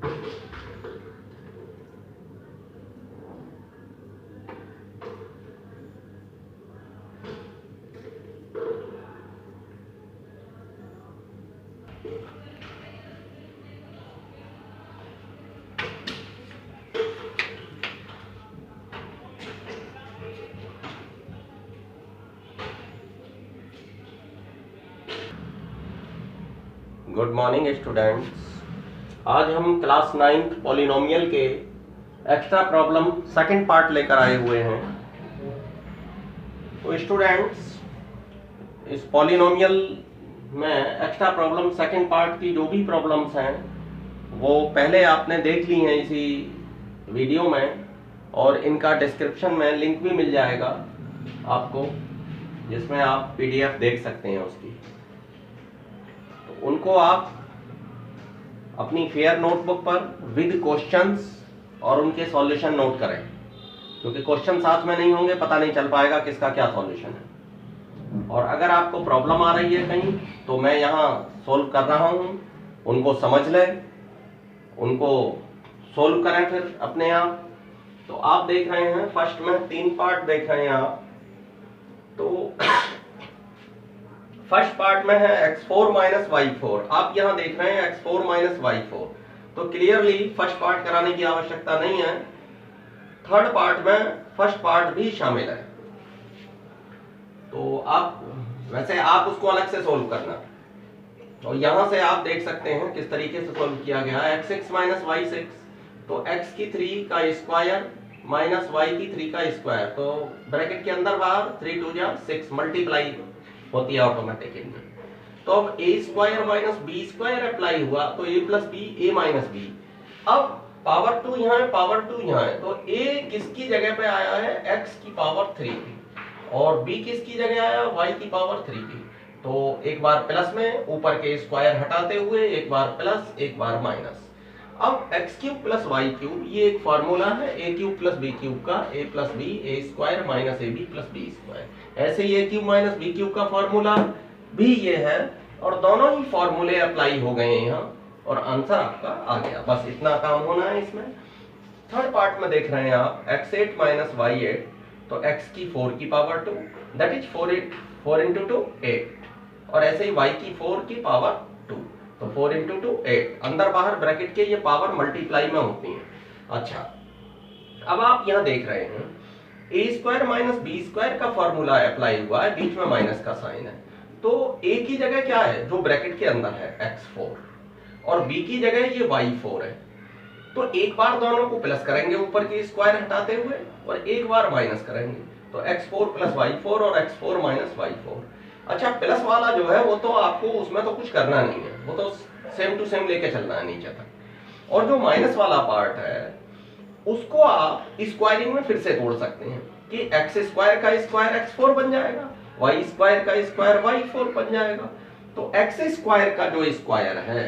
Good morning students. आज हम class 9th polynomial के एक्स्ट्रा प्रॉब्लम सेकंड पार्ट लेकर आए हुए हैं। तो स्टूडेंट्स, इस पॉलिनोमियल में एक्स्ट्रा प्रॉब्लम सेकंड पार्ट की जो भी प्रॉब्लम्स हैं वो पहले आपने देख ली हैं इसी वीडियो में, और इनका डिस्क्रिप्शन में लिंक भी मिल जाएगा आपको, जिसमें आप PDF देख सकते हैं उसकी। उनको आप अपनी फेयर नोटबुक पर विद क्वेश्चंस और उनके सॉल्यूशन नोट करें, क्योंकि क्वेश्चन साथ में नहीं होंगे पता नहीं चल पाएगा किसका क्या सॉल्यूशन है। और अगर आपको प्रॉब्लम आ रही है कहीं तो मैं यहाँ सोल्व कर रहा हूँ, उनको समझ लें, उनको सोल्व करें फिर अपने आप। तो आप देख रहे हैं फर्स्ट में 3 पार्ट देख रहे हैं आप। तो फर्स्ट पार्ट में है x4 माइनस y4, आप यहां देख रहे हैं x4 माइनस y4। तो क्लियरली फर्स्ट पार्ट कराने की आवश्यकता नहीं है, थर्ड पार्ट में फर्स्ट पार्ट भी शामिल है। तो आप वैसे आप उसको अलग से सोल्व करना। तो यहां से आप देख सकते हैं किस तरीके से सोल्व किया गया है। x6 माइनस y6, तो x की 3 का स्क्वायर माइनस y की 3 का स्क्वायर, तो ब्रैकेट के अंदर बाहर 3 2 जा 6 मल्टीप्लाई होती है ऑटोमेटिक इनमें। तो अब a square minus B square apply हुआ तो a plus B a minus B. अब पावर 2 यहाँ है, पावर 2 यहाँ है, तो a किसकी जगह पे आया है x की पावर 3 की, और b किसकी जगह आया y की पावर 3 की। तो एक बार प्लस में ऊपर के स्क्वायर हटाते हुए एक बार प्लस एक बार माइनस। अब x cube plus y cube, ये एक फॉर्मूला है a cube plus b cube का, a plus b a square minus a b plus b square. ऐसे ही a cube minus b cube का फॉर्मूला भी ये है, और दोनों ही फॉर्मूले अप्लाई हो गए हैं यहाँ, और आंसर आपका आ गया। बस इतना काम होना है इसमें। थर्ड पार्ट में देख रहे हैं आप x8 माइनस y8, तो x की 4 की पावर 2, दैट इज 4 इंटू 2 8, और ऐसे ही y की 4 की पावर 2, तो 4 इंटू 2 8, अंदर बाहर ब्रैकेट के ये पावर मल्टीप्लाई में होती हैं। अच्छा, अब आप यहाँ देख रहे हैं ए स्क्वायर माइनस बी स्क्वायर का फॉर्मूला अप्लाई हुआ है, बीच में माइनस का साइन है। तो ए की जगह क्या है जो ब्रैकेट के अंदर है x4, और बी की जगह ये y4 है। तो एक बार दोनों को प्लस करेंगे ऊपर के स्क्वायर हटाते हुए, और एक बार माइनस करेंगे, तो x4 प्लस y4 और x4 माइनस y4। अच्छा, प्लस वाला जो है वो तो आपको उसमें तो कुछ करना नहीं है, वो तो सेम टू सेम लेके चलना है नीचे तक। और जो माइनस वाला पार्ट है उसको आप स्क्वायरिंग में फिर से तोड़ सकते हैं कि एक्स स्क्वायर का स्क्वायर x4 बन जाएगा, वाई स्क्वायर का स्क्वायर y4 बन जाएगा। तो एक्स स्क्वायर का जो स्क्वायर है,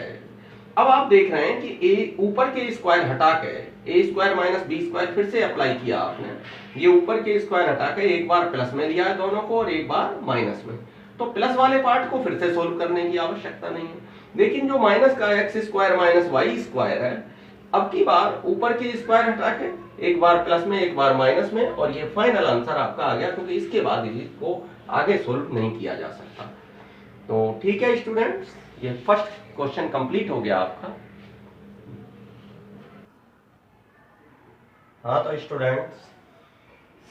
अब आप देख रहे हैं कि ए ऊपर के स्क्वायर हटा के ए स्क्वायर माइनस बी स्क्वायर फिर से अप्लाई किया आपने, ये ऊपर के स्क्वायर हटा के एक बार प्लस में लिया है दोनों को और एक बार माइनस में। तो प्लस वाले पार्ट को फिर से सोल्व करने की आवश्यकता नहीं है, लेकिन जो माइनस का X square minus Y square है, अब की बार ऊपर के स्क्वायर हटा के एक बार प्लस में एक बार माइनस में, और ये फाइनल आंसर आपका आ गया, क्योंकि इसके बाद इसको आगे सोल्व नहीं किया जा सकता। तो ठीक है स्टूडेंट्स, ये फर्स्ट क्वेश्चन कंप्लीट हो गया आपका। हाँ तो स्टूडेंट्स,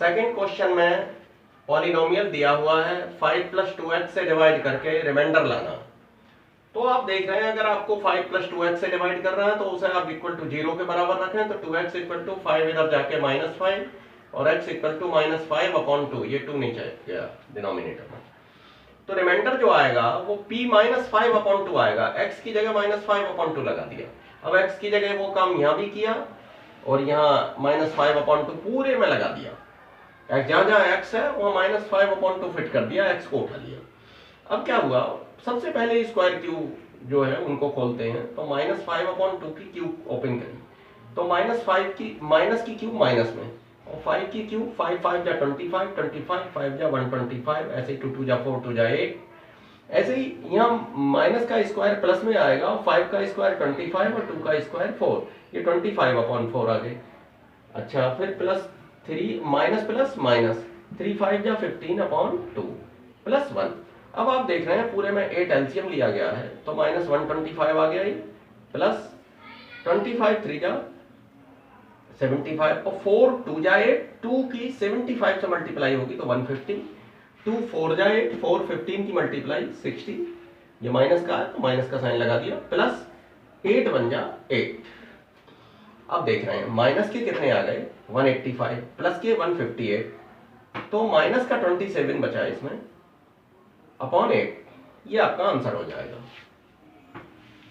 सेकंड क्वेश्चन में पॉलिनोमियल दिया हुआ है 5 प्लस 2x से डिवाइड करके रिमाइंडर लाना। तो आप देख रहे हैं अगर आपको 5 प्लस 2x से डिवाइड कर रहा है तो उसे आप इक्वल टू 0 के बराबर रखें, तो 2x इक्वल टू 5 इधर जाके -5 और x इक्वल टू -5/2, ये 2 नीचे गया डिनोमिनेटर में। तो रिमाइंडर जो आएगा वो p -5/2 आएगा, x की जगह -5/2 लगा दिया। अब x की जगह वो काम यहाँ भी किया और यहाँ -5/2 पूरे में लगा दिया। जहां जहां x है वहां -5/2 फिट कर दिया, x को उठा लिया। अब क्या हुआ, सबसे पहले स्क्वायर क्यूब जो है उनको खोलते हैं, तो -5/2 की क्यूब ओपन करी, तो माइनस की क्यूब माइनस में, और 5 की क्यूब 5 5 जा 25, 25 5 जा 125, ऐसे 2 2 जा 4 2 जा 8, ऐसे ही यहाँ माइनस का स्क्वायर प्लस में आएगा, 5 का स्क्वायर 25 और 2 का स्क्वायर 4, ये 25/4 आ गए। अच्छा फिर प्लस 3 माइनस प्लस माइनस 3 5 या 15/2 प्लस 1। अब आप देख रहे हैं पूरे में 8 एलसीएम लिया गया है तो माइनस 125 आ गया ये, प्लस 25 3 जा 75 और 4 2 जा 8, 2 की 75 से मल्टीप्लाई होगी तो 150, 2 4 जा 8, 4 15 की मल्टीप्लाई 60, ये माइनस का है तो माइनस का साइन लगा दिया, प्लस 8 1 जा 8। अब देख रहे हैं माइनस के कितने आ गए 185 प्लस के 158, तो माइनस का 27 बचा है इसमें अपॉन 8, ये आपका आंसर हो जाएगा।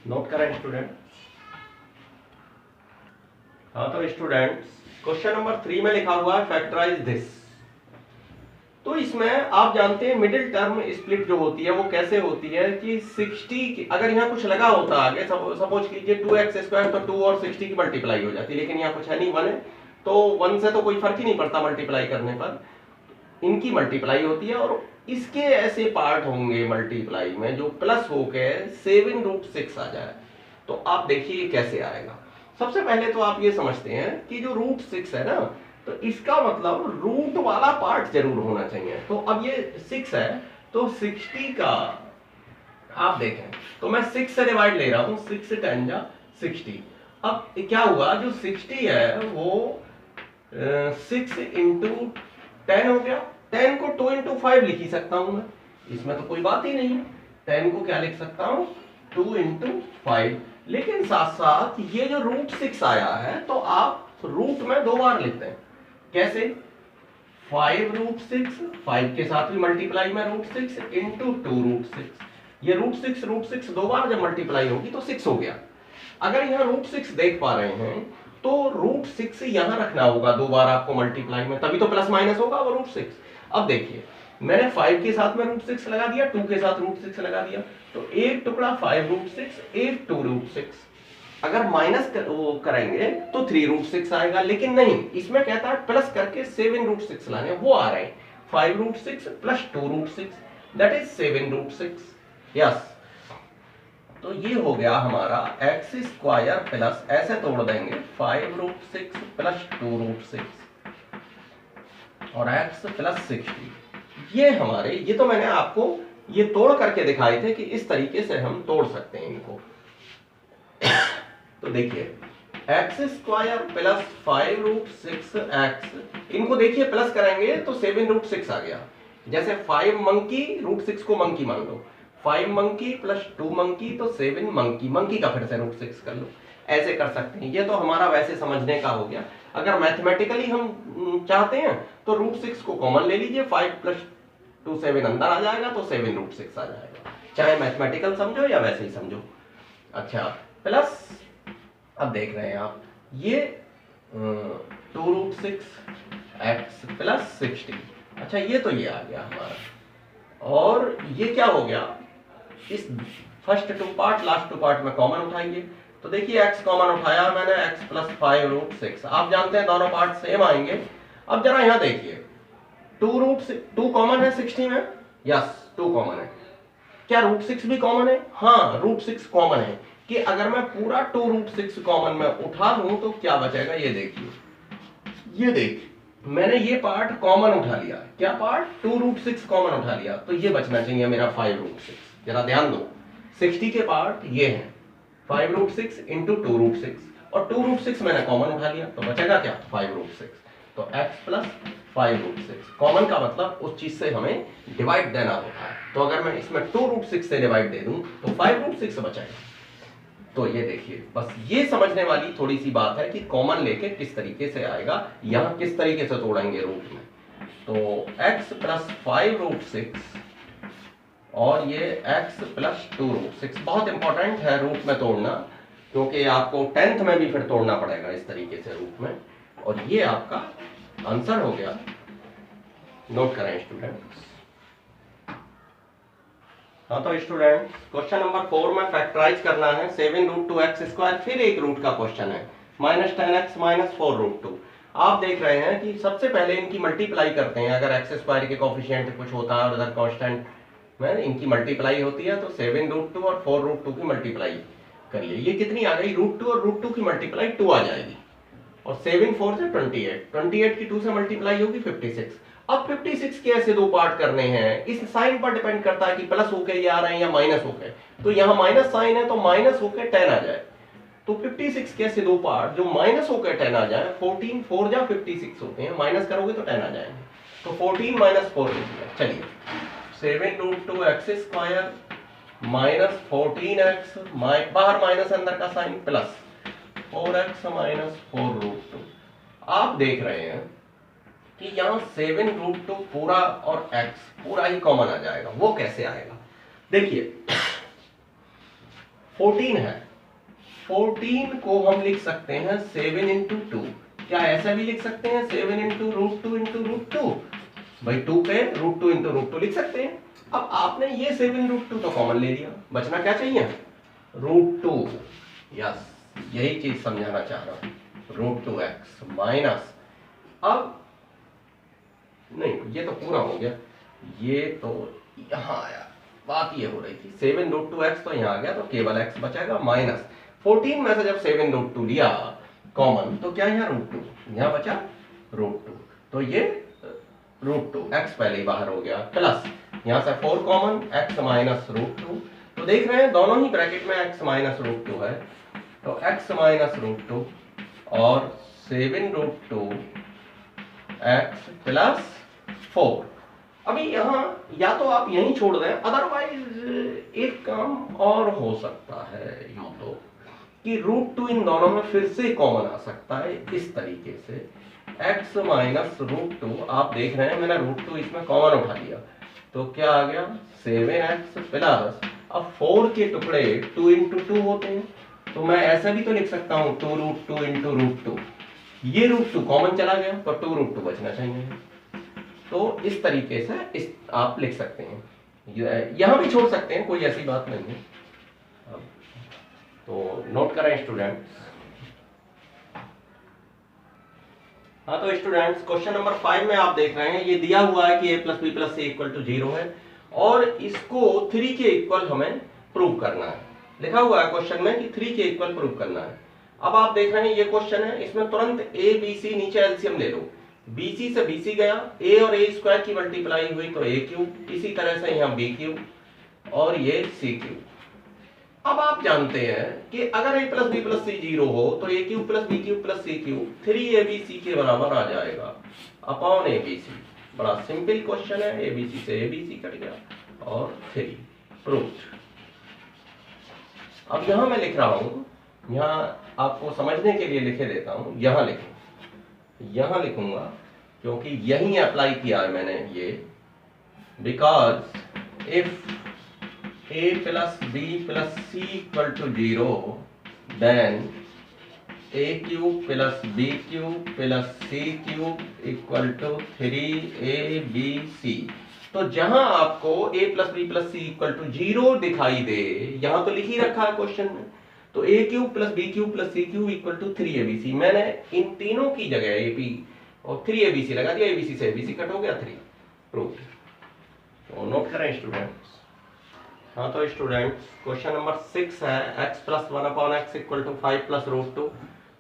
नोट करें स्टूडेंट। हाँ तो स्टूडेंट्स क्वेश्चन नंबर 3 में लिखा हुआ है फैक्टराइज दिस। तो इसमें आप जानते हैं मिडिल टर्म स्प्लिट जो होती है वो कैसे होती है कि 60 अगर यहाँ कुछ लगा होता आगे, सपोज कीजिए 2x² तो 2 और 60 की मल्टीप्लाई हो जाती है, लेकिन यहाँ कुछ है नहीं, 1 है तो 1 से तो कोई फर्क ही नहीं पड़ता मल्टीप्लाई करने पर, इनकी मल्टीप्लाई होती है। और इसके ऐसे पार्ट होंगे मल्टीप्लाई में जो प्लस होके 7√6 आ जाए, तो आप देखिए कैसे आएगा। सबसे पहले तो आप ये समझते हैं कि जो √6 है ना, तो इसका मतलब रूट वाला पार्ट जरूर होना चाहिए। तो अब ये 6 है तो 60 का आप देखें तो मैं 6 से डिवाइड ले रहा हूं, 6 से 10 जा 60। अब क्या हुआ, जो 60 है वो 6 × 10 हो गया। 10 को 2 × 5 लिख ही सकता हूं मैं, इसमें तो कोई बात ही नहीं है। 10 को क्या लिख सकता हूं 2 × 5, लेकिन साथ साथ ये जो √6 आया है तो आप रूट में 2 बार लिखते हैं। कैसे, 5√6, 5 के साथ भी मल्टीप्लाई में √6 × 2√6, ये √6 2 बार जब मल्टीप्लाई होगी तो 6 हो गया। अगर यहाँ √6 देख पा रहे हैं तो √6 यहां रखना होगा 2 बार आपको मल्टीप्लाई में, तभी तो प्लस माइनस होगा वो √6। अब देखिए मैंने 5 के साथ में √6 लगा दिया, 2 के साथ √6 लगा दिया, तो एक टुकड़ा 5√6, एक 2√6। अगर माइनस वो करेंगे तो 3√6 आएगा, लेकिन नहीं, इसमें कहता है प्लस करके 7√6 लाने, वो आ रहे हैं 5√6 प्लस 2√6 दैट इज 7√6। यस, तो ये हो गया हमारा x² प्लस, ऐसे तोड़ देंगे 5√6 प्लस 2√6 और x प्लस 60। ये हमारे, ये तो मैंने आपको ये तोड़ करके दिखाए थे कि इस तरीके से हम तोड़ सकते हैं इनको। तो देखिए x² प्लस 5√6x, इनको देखिए प्लस करेंगे तो 7√6 आ गया। जैसे 5 मंकी √6 को मंकी मान लो, 5 मंकी प्लस 2 मंकी तो 7 मंकी, मंकी का फिर से √6 कर लो, ऐसे कर सकते हैं। ये तो हमारा वैसे समझने का हो गया। अगर मैथमेटिकली हम चाहते हैं तो √6 को कॉमन ले लीजिए, 5 + 2 7 अंदर आ जाएगा तो 7√6 आ जाएगा, चाहे मैथमेटिकल समझो या वैसे ही समझो। अच्छा प्लस, अब देख रहे हैं आप ये 2√6x प्लस 60। अच्छा ये तो ये आ गया हमारा, और ये क्या हो गया, इस फर्स्ट 2 पार्ट लास्ट 2 पार्ट में कॉमन उठाइए। तो देखिए x कॉमन उठाया मैंने, x प्लस 5√6, आप जानते हैं दोनों पार्ट सेम आएंगे। अब जरा यहाँ देखिए 2 कॉमन है 60 में, यस 2 कॉमन है। क्या √6 भी कॉमन है? हाँ √6 कॉमन है, कि अगर मैं पूरा 2√6 कॉमन में उठा लूं तो क्या बचेगा, ये देखिए, ये देख मैंने ये पार्ट कॉमन उठा लिया। क्या पार्ट? 2√6 कॉमन उठा लिया, तो ये बचना चाहिए मेरा 5√6। जरा ध्यान दो, 60 के पार्ट ये हैं 5√6 × 2√6, और 2√6 मैंने कॉमन उठा लिया, तो बचेगा क्या 5√6। तो x प्लस 5√6 कॉमन का मतलब उस चीज से हमें डिवाइड देना होता है। तो अगर मैं इसमें 2√6 से डिवाइड दे दूं तो 5√6 बचेगा। तो ये देखिए, बस ये समझने वाली थोड़ी सी बात है कि कॉमन लेके किस तरीके से आएगा, यहां किस तरीके से तोड़ेंगे रूट में। तो x प्लस 5√6 और ये x प्लस 2√6, बहुत इंपॉर्टेंट है रूट में तोड़ना, क्योंकि आपको 10th में भी फिर तोड़ना पड़ेगा इस तरीके से रूट में। और ये आपका आंसर हो गया। नोट करें स्टूडेंट्स। हाँ तो स्टूडेंट क्वेश्चन नंबर 4 में फैक्टराइज करना है 7√2x², फिर एक रूट का क्वेश्चन है -10x - 4√2। आप देख रहे हैं कि सबसे पहले इनकी मल्टीप्लाई करते हैं, अगर x² के कोफिशिएंट कुछ होता है और उधर कांस्टेंट मैं इनकी मल्टीप्लाई होती है, तो 7√2 और 4√2 की मल्टीप्लाई करिए, ये कितनी आ गई, √2 और √2 की मल्टीप्लाई 2 आ जाएगी, और 7 4 से 28, 28 की 2 से मल्टीप्लाई होगी 56। अब 56 के ऐसे दो पार्ट करने हैं, इस साइन पर डिपेंड करता है कि प्लस होके ये आ रहे हैं या माइनस होके, तो यहाँ माइनस साइन है तो माइनस होके 10 आ जाए, तो 56 के ऐसे दो पार्ट जो माइनस होकर 10 आ जाए, 14 4 जा 56 होते हैं, माइनस करोगे तो 10 आ जाएंगे, तो 14 माइनस 4 लिखिए। चलिए 7√2x² माइनस 14x, बाहर माइनस अंदर का साइन प्लस 4x माइनस 4√2। आप देख रहे हैं कि यहाँ 7√2 पूरा और x पूरा ही कॉमन आ जाएगा। वो कैसे आएगा, देखिए 14 है, 14 को हम लिख सकते हैं 7 into 2, क्या ऐसा भी लिख सकते हैं 7 into √2 into √2, भाई 2 पे √2 into √2 लिख सकते हैं। अब आपने ये 7√2 तो कॉमन ले लिया, बचना क्या चाहिए, √2, यस यही चीज समझाना चाह रहा हूं, √2x माइनस, अब नहीं ये तो पूरा हो गया, ये तो यहां आया, बात ये हो रही थी 7√2x तो यहाँ आ गया, तो केवल x बचेगा माइनस 14 में से जब 7√2 लिया कॉमन, तो क्या यहाँ √2, यहाँ बचा √2, तो ये √2, x पहले ही बाहर हो गया, प्लस यहाँ से 4 कॉमन, x माइनस √2, तो देख रहे हैं दोनों ही ब्रैकेट में x माइनस √2 है, तो x माइनस √2 और 7√2 x प्लस 4। अभी यहाँ या तो आप यहीं छोड़ दें, अदरवाइज एक काम और हो सकता है यूं तो कि √2 इन दोनों में फिर से कॉमन आ सकता है, इस तरीके से x माइनस √2, आप देख रहे हैं मैंने √2 इसमें कॉमन उठा लिया, तो क्या आ गया 7x प्लस, अब 4 के टुकड़े 2 into 2 होते हैं, तो मैं ऐसा भी तो लिख सकता हूँ 2√2 into √2, ये √2 कॉमन चला गया तो 2√2 बचना चाहिए, तो इस तरीके से इस आप लिख सकते हैं, यहां भी छोड़ सकते हैं, कोई ऐसी बात नहीं है, तो नोट करें स्टूडेंट्स। हाँ तो स्टूडेंट्स क्वेश्चन नंबर 5 में आप देख रहे हैं, ये दिया हुआ है कि a plus B plus C equal to 0 है, और इसको 3 के इक्वल हमें प्रूव करना है, लिखा हुआ है क्वेश्चन में कि 3 के इक्वल प्रूव करना है। अब आप देख रहे हैं ये क्वेश्चन है, इसमें तुरंत a b c नीचे एलसीएम ले लो, BC से BC गया, a और a स्क्वायर की मल्टीप्लाई हुई तो a क्यूब, इसी तरह से यहाँ b क्यूब और ये c क्यूब। अब आप जानते हैं कि अगर a प्लस बी प्लस सी 0 हो तो a cube plus b cube plus c cube 3abc के बराबर आ जाएगा अपॉन abc। बड़ा सिंपल क्वेश्चन है, abc से abc कट गया और 3 प्रूव्ड। अब यहां मैं लिख रहा हूं, यहां आपको समझने के लिए लिखे देता हूं, यहां लिखूंगा क्योंकि यही अप्लाई किया है मैंने ये, because if a plus b plus c equal to 0 then a cube plus b cube plus c cube equal to 3abc। तो जहां आपको a plus b plus c equal to 0 दिखाई दे, यहां तो लिख ही रखा है क्वेश्चन में, तो a cube plus b cube plus c cube equal to 3abc, मैंने इन तीनों की जगह ab और 3abc लगा दिया, abc से abc कट हो गया 3 प्रूव्ड। तो नोट करें स्टूडेंट्स। हाँ तो स्टूडेंट्स क्वेश्चन नंबर 6 है, x plus 1 upon x equal to 5 plus √2,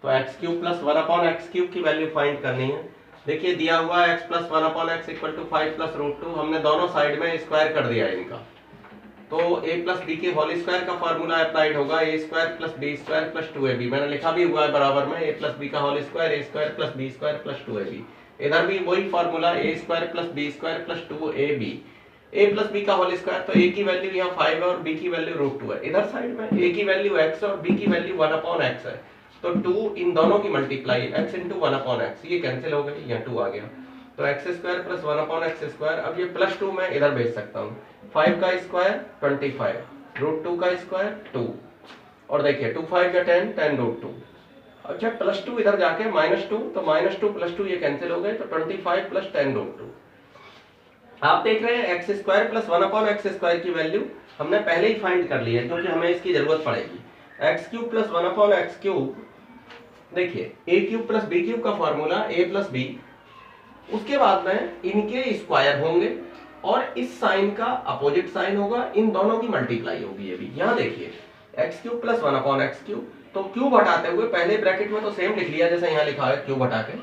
तो x cube plus 1 upon x cube की वैल्यू फाइंड करनी है। देखिए दिया हुआ है x plus 1 upon x equal to 5 plus √2, हमने दोनों साइड में स्क्वायर कर दिया है इनका, तो a प्लस b के होल स्क्वायर का फॉर्मूला अप्लाइड होगा, a square plus b square plus 2ab, मैंने लिखा भी हुआ है बराबर में, a प्लस b का whole square a square plus b square plus 2ab, इधर भी वही formula a square plus b square plus 2ab, a plus b का होल स्क्वायर, तो a की वैल्यू यहाँ 5 है और b की वैल्यू √2 है, इधर साइड में a की वैल्यू x और b की वैल्यू 1 अपॉन x है, तो 2 इन दोनों की multiply x into 1 upon x, ये कैंसिल हो गई, यहाँ 2 आ गया, तो x square plus 1 upon x square, अब ये प्लस 2 मैं इधर भेज सकता हूँ, 5 का स्क्वायर 25, √2 का स्क्वायर 2, और देखिए 2 5 या 10 10 √2, अच्छा प्लस 2 इधर जाके -2, तो -2 प्लस 2 ये कैंसिल हो गए, तो 25 प्लस 10 √2। आप देख रहे हैं x square plus 1 upon x square की वैल्यू हमने पहले ही फाइंड कर ली है, क्योंकि हमें इसकी जरूरत पड़ेगी। x cube plus 1 upon x cube, देखिए a cube plus b cube का फॉर्मूला a प्लस b, उसके बाद में इनके स्क्वायर होंगे, और इस साइन का अपोजिट साइन होगा, इन दोनों की मल्टीप्लाई होगी। ये भी यहाँ देखिए एक्स क्यूब प्लस 1/x³, तो क्यूब हटाते हुए पहले ब्रैकेट में तो सेम लिख लिया जैसे यहाँ लिखा है क्यूब हटा के,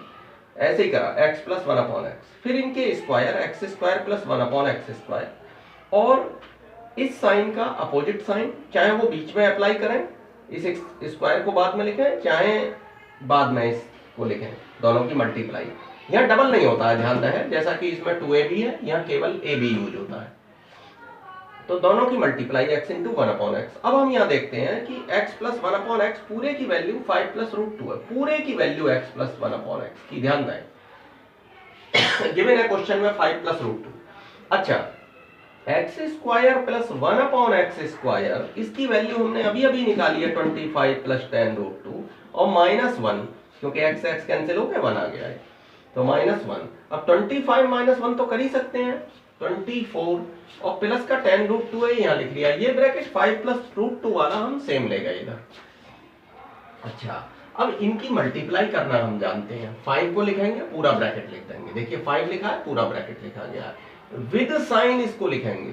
ऐसे ही करा x प्लस 1/x, फिर इनके स्क्वायर x² प्लस 1/x², और इस साइन का अपोजिट साइन, चाहे वो बीच में अप्लाई करें, इस स्क्वायर को बाद में लिखें, चाहे बाद में इसको लिखें, दोनों की मल्टीप्लाई। यहाँ डबल नहीं होता है, ध्यान रहे, जैसा कि इसमें 2ab है, यहाँ केवल ab यूज होता है। तो दोनों की मल्टीप्लाई x इंटू 1/x। अब हम यहाँ देखते हैं कि x प्लस 1/x पूरे की वैल्यू 5 प्लस √2 है, पूरे की वैल्यू x प्लस 1/x की, ध्यान दें गिवन है क्वेश्चन में 5 प्लस √2। अच्छा, x² प्लस 1/x², इसकी वैल्यू हमने अभी अभी निकाली है 25 प्लस 10√2 और -1, क्योंकि x x कैंसिल हो गया 1 आ गया है, तो -1। अब 25 -1 तो कर ही सकते हैं, 24 और प्लस का 10√2 है, यहाँ लिख लिया। ये ब्रैकेट 5 प्लस √2 वाला हम सेम ले गए इधर। अच्छा, अब इनकी मल्टीप्लाई करना हम जानते हैं, 5 को लिखेंगे पूरा ब्रैकेट लिख देंगे, देखिए 5 लिखा है, पूरा ब्रैकेट लिखा गया है, विद साइन इसको लिखेंगे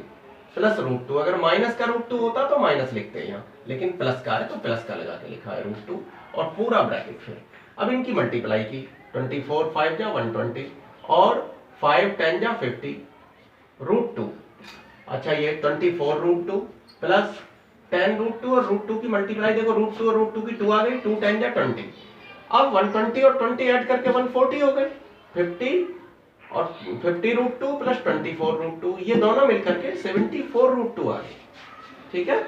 प्लस √2। अगर माइनस का √2 होता तो माइनस लिखते हैं यहाँ, लेकिन प्लस का है तो प्लस का लगा के लिखा है √2 और पूरा ब्रैकेट। फिर अब इनकी मल्टीप्लाई की, 24 5 जा 120 और 5 10 जा 50 √2। अच्छा, ये 24 √2 प्लस 10 √2 और √2 की मल्टीप्लाई देखो, √2 और √2 की 2 आ गई, 2 10 जा 20। अब 120 और 20 ऐड करके 140 हो गए, 50 और 50 √2 प्लस 24 √2, ये दोनों मिलकर के 74 √2 आ गए। ठीक है,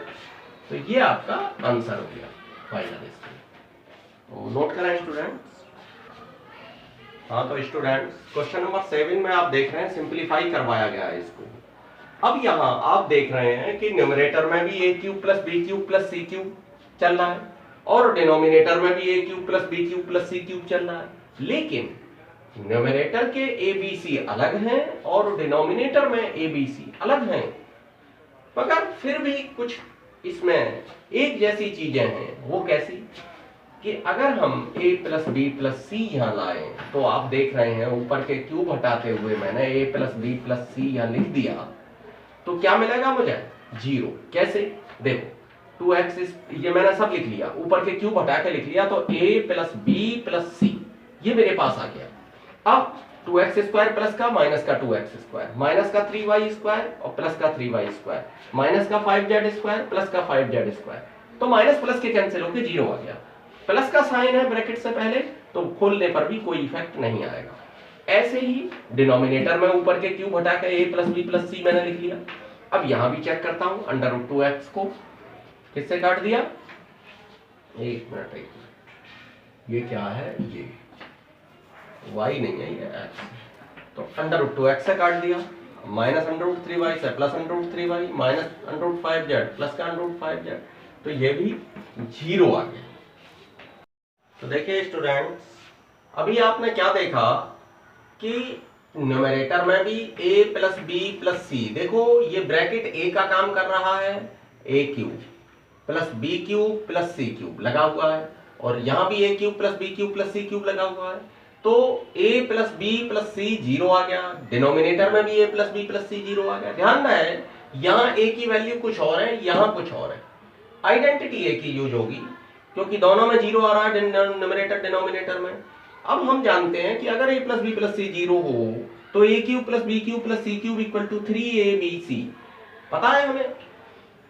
तो ये आपका आंसर हो गया फाइनल इसका। तो नोट करें स्टूडेंट्स। हाँ, तो स्टूडेंट्स क्वेश्चन नंबर 7 में आप देख रहे हैं सिंप्लीफाई करवाया गया है इसको। अब यहाँ आप देख रहे हैं कि न्यूमरेटर में भी a³ plus b³ plus c³ चल रहा है और डिनोमिनेटर में भी a³ plus b³ plus c³ चल रहा है, लेकिन न्यूमरेटर के ABC अलग हैं और डिनोमिनेटर में ABC अलग हैं, मगर फिर भी कुछ इसमें एक जैसी चीजें हैं। वो कैसी कि अगर हम a plus b plus c यहाँ लाए, तो आप देख रहे हैं ऊपर के क्यूब हटाते हुए मैंने a plus b plus c यहाँ लिख दिया, तो क्या मिलेगा मुझे? 0। कैसे? देखो 2x, ये मैंने सब लिख लिया, ऊपर के क्यूब हटा के लिख लिया, तो a plus b plus c ये मेरे पास आ गया। अब 2x² प्लस का माइनस का 2x², माइनस का 3y² और प्लस का 3y², माइनस का 5z² प्लस का 5z², तो माइनस प्लस के कैंसिल होकर 0 आ गया। प्लस का साइन है ब्रैकेट से पहले, तो खोलने पर भी कोई इफेक्ट नहीं आएगा। ऐसे ही डिनोमिनेटर में ऊपर के क्यूब हटा के a plus b plus c मैंने लिख लिया। अब यहां भी चेक करता हूं, √2x को किससे काट दिया? एक मिनट, ये क्या है? ये y नहीं है, ये x, तो √2x से काट दिया, माइनस √3y से plus √3y, minus √5z plus का √5z, तो ये भी 0 आ गया। तो देखिए स्टूडेंट्स, अभी आपने क्या देखा कि न्यूमरेटर में भी a plus b plus c, देखो ये ब्रैकेट a का काम कर रहा है, a³ plus b³ plus c³ लगा हुआ है, और यहां भी a³ plus b³ plus c³ लगा हुआ है, तो a plus b plus c 0 आ गया। डिनोमिनेटर में भी a plus b plus c 0 आ गया। ध्यान रहे, यहाँ a की वैल्यू कुछ और है, यहाँ कुछ और है, आइडेंटिटी a की यूज होगी, क्योंकि दोनों में 0 आ रहा है न्यूमरेटर डिनोमिनेटर में। अब हम जानते हैं कि अगर a plus b plus c 0 हो, तो a³ plus b³ plus c³ equal to 3abc पता है हमें।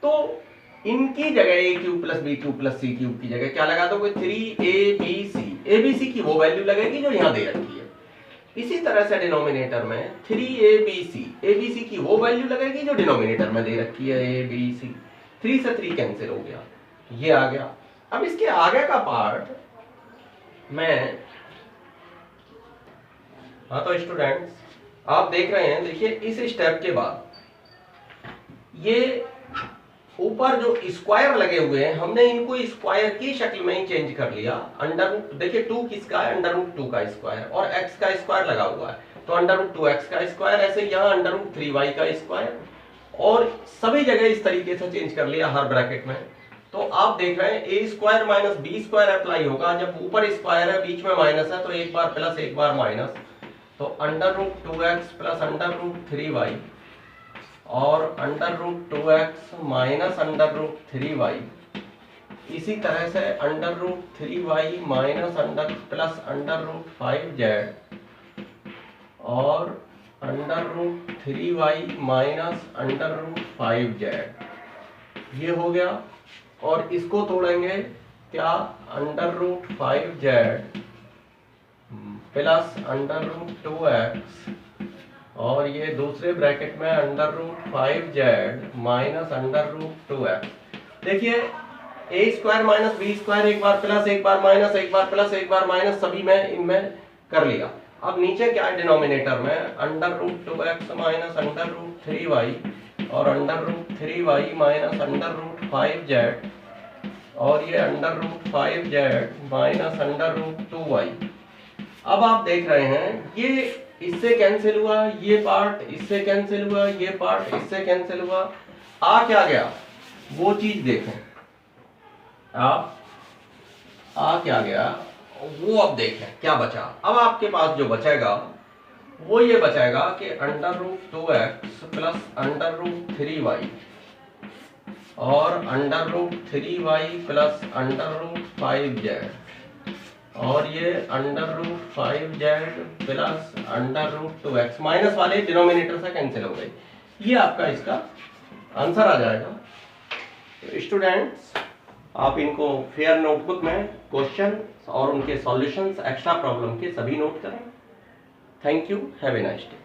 तो इनकी जगह a³ plus b³ plus c³ की जगह क्या लगा दोगे? 3abc। abc की वो वैल्यू लगेगी जो यहाँ दे रखी है। इसी तरह से डिनोमिनेटर में 3abc, abc की वो वैल्यू लगेगी जो डिनोमिनेटर में दे रखी है, abc। 3 से 3 कैंसिल हो गया, ये आ गया। अब इसके आगे का पार्ट मैं, हाँ तो स्टूडेंट्स आप देख रहे हैं, देखिए इस स्टेप के बाद ये ऊपर जो स्क्वायर लगे हुए हैं, हमने इनको स्क्वायर की शक्ल में ही चेंज कर लिया। √, देखिए 2 किसका है? √2 का स्क्वायर, और x का स्क्वायर लगा हुआ है, तो √2x का स्क्वायर, ऐसे यहाँ √3y का स्क्वायर, और सभी जगह इस तरीके से चेंज कर लिया हर ब्रैकेट में। तो आप देख रहे हैं a² माइनस b² अप्लाई होगा, जब ऊपर स्क्वायर है बीच में माइनस है, तो एक बार प्लस एक बार माइनस, तो √2x प्लस √3y और under root 2x minus under root 3y, इसी तरह से under root 3y minus under plus under root 5z और under root 3y minus under root 5z, ये हो गया। और इसको तोड़ेंगे क्या, under root 5z plus under root 2x और ये दूसरे ब्रैकेट में under root 5z minus under root 2x। देखिए A square minus B square, एक बार प्लस एक बार माइनस एक बार प्लस एक बार माइनस, सभी में इनमें कर लिया। अब नीचे क्या है डिनोमिनेटर में, under root 2x minus under root 3y और under root 3y minus under root 5z और ये under root 5z minus under root 2y। अब आप देख रहे हैं ये इससे कैंसिल हुआ, ये पार्ट इससे कैंसिल हुआ, ये पार्ट इससे कैंसिल हुआ, आ क्या गया वो चीज देखें आप, आ क्या गया वो अब देखें क्या बचा। अब आपके पास जो बचेगा वो ये बचेगा कि under root 2x plus under root 3y और under root 3y plus under root 5z और ये under root 5z plus under root 2x, minus वाले डिनोमिनेटर से कैंसिल हो गए। ये आपका इसका आंसर आ जाएगा। तो स्टूडेंट्स आप इनको फेयर नोटबुक में क्वेश्चन और उनके सॉल्यूशंस एक्स्ट्रा प्रॉब्लम के सभी नोट करें। Thank you, have a nice day.